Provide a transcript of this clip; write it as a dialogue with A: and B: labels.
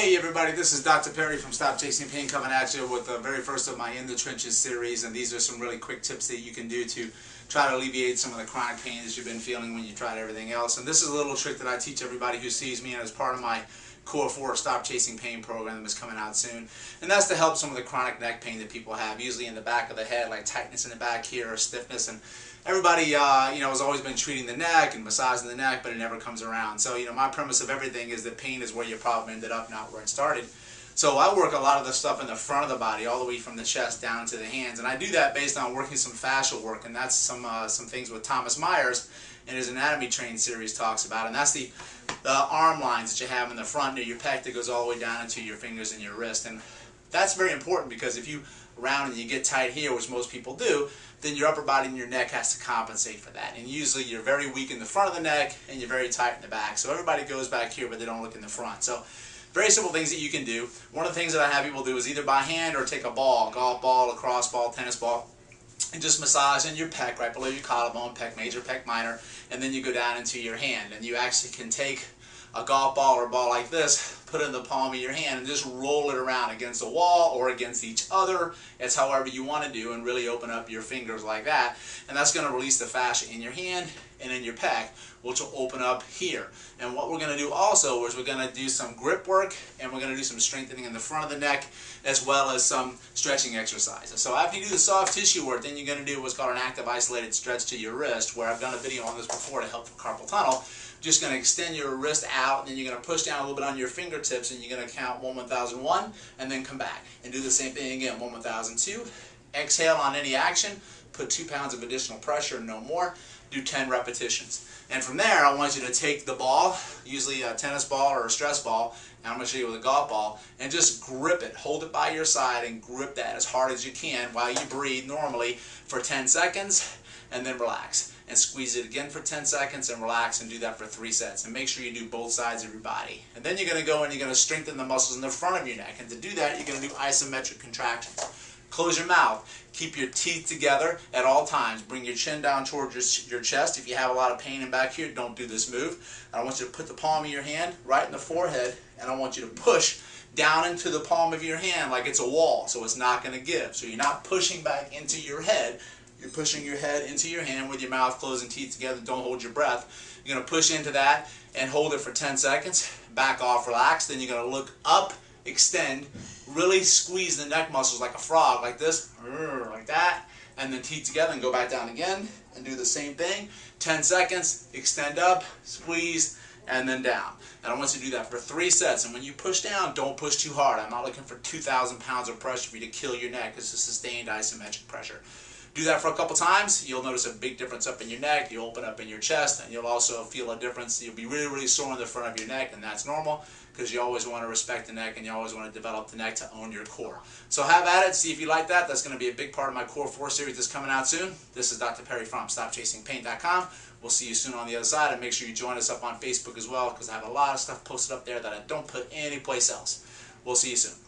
A: Hey everybody, this is Dr. Perry from Stop Chasing Pain coming at you with the very first of my In the Trenches series, and these are some really quick tips that you can do to try to alleviate some of the chronic pain that you've been feeling when you tried everything else. And this is a little trick that I teach everybody who sees me, and as part of my Core 4 Stop Chasing Pain program that's coming out soon. And that's to help some of the chronic neck pain that people have, usually in the back of the head, like tightness in the back here or stiffness. And everybody, has always been treating the neck and massaging the neck, but it never comes around. So, my premise of everything is that pain is where your problem ended up, not where it started. So I work a lot of the stuff in the front of the body, all the way from the chest down to the hands, and I do that based on working some fascial work, and that's some things with Thomas Myers in his Anatomy Train series talks about, and that's the arm lines that you have in the front near your pec that goes all the way down into your fingers and your wrist. And that's very important because if you round and you get tight here, which most people do, then your upper body and your neck has to compensate for that. And usually you're very weak in the front of the neck and you're very tight in the back. So everybody goes back here, but they don't look in the front. So very simple things that you can do. One of the things that I have people do is either by hand or take a ball, golf ball, lacrosse ball, tennis ball, and just massage in your pec, right below your collarbone, pec major, pec minor, and then you go down into your hand. And you actually can take a golf ball or a ball like this, put it in the palm of your hand, and just roll it around against a wall or against each other. It's however you want to do, and really open up your fingers like that. And that's going to release the fascia in your hand and in your pec, which will open up here. And what we're going to do also is we're going to do some grip work, and we're going to do some strengthening in the front of the neck, as well as some stretching exercises. So after you do the soft tissue work, then you're going to do what's called an active isolated stretch to your wrist, where I've done a video on this before to help for carpal tunnel. Just going to extend your wrist out, and then you're going to push down a little bit on your fingertips, and you're going to count 1, 1001, and then come back. And do the same thing again, 1, 1002. Exhale on any action, put 2 pounds of additional pressure, no more. Do 10 repetitions. And from there, I want you to take the ball, usually a tennis ball or a stress ball, and I'm going to show you with a golf ball, and just grip it. Hold it by your side and grip that as hard as you can while you breathe normally for 10 seconds, and then relax. And squeeze it again for 10 seconds and relax, and do that for 3 sets. And make sure you do both sides of your body. And then you're going to go and you're going to strengthen the muscles in the front of your neck. And to do that, you're going to do isometric contractions. Close your mouth. Keep your teeth together at all times. Bring your chin down towards your chest. If you have a lot of pain in back here, don't do this move. And I want you to put the palm of your hand right in the forehead, and I want you to push down into the palm of your hand like it's a wall, so it's not going to give. So you're not pushing back into your head. You're pushing your head into your hand with your mouth closed and teeth together. Don't hold your breath. You're going to push into that and hold it for 10 seconds. Back off, relax. Then you're going to look up, extend, really squeeze the neck muscles like a frog, like this, like that, and then teeth together and go back down again and do the same thing. 10 seconds, extend up, squeeze, and then down. And I want you to do that for 3 sets. And when you push down, don't push too hard. I'm not looking for 2,000 pounds of pressure for you to kill your neck. It's a sustained isometric pressure. Do that for a couple times. You'll notice a big difference up in your neck. You'll open up in your chest, and you'll also feel a difference. You'll be really, really sore in the front of your neck, and that's normal because you always want to respect the neck, and you always want to develop the neck to own your core. So have at it. See if you like that. That's going to be a big part of my Core 4 series that's coming out soon. This is Dr. Perry from StopChasingPain.com. We'll see you soon on the other side, and make sure you join us up on Facebook as well, because I have a lot of stuff posted up there that I don't put anyplace else. We'll see you soon.